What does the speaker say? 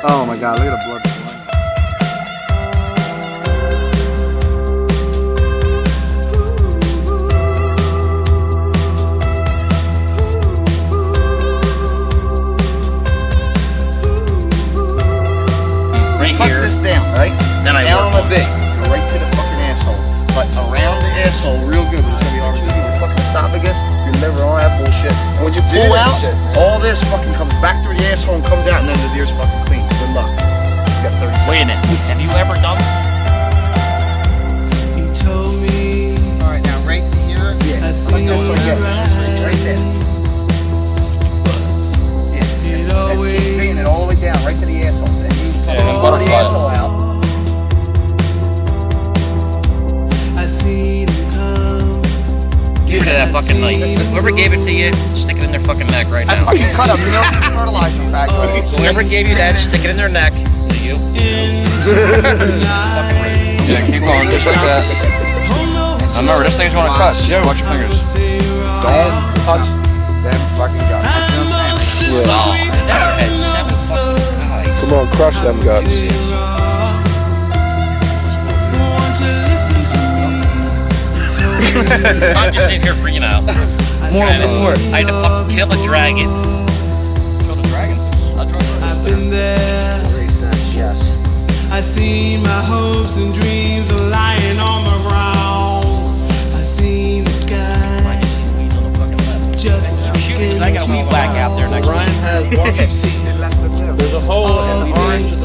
Oh my god, look at the blood. Cut this down, right? Then down on the V, right to the fucking asshole. But around the asshole, real good. But it's gonna be hard to do your fucking esophagus, your liver, all that bullshit. And when you pull out, all this fucking comes back through the asshole and comes out, and then the ear's fucking clean. Good luck. You got 30 seconds. Wait a minute. Have you ever done this? He told me. All right, now right here. Yeah. I see you right there. Yeah. It always. Keep bringing it all the way down, right to the asshole. Then you pull the asshole out. Give it to that fucking knife. Whoever gave it to you, stick it in their fucking neck right now. I can cut a milk fertilizer pack. Whoever gave you that, stick it in their neck. To you. Yeah, keep going, just like that. Now remember, this thing's gonna cut. Just watch your fingers. Don't touch them fucking guts. That's what I'm saying. Oh, that had 7 fucking guys. Come on, crush them guts. I'm just in here freaking out. Moral support. I had to fucking kill a dragon. Kill the dragon? I've been there. Yes. I see my hopes and dreams are lying on the ground. I see the sky just I got a weed whack out there next Ryan has one. There's a hole in the orange.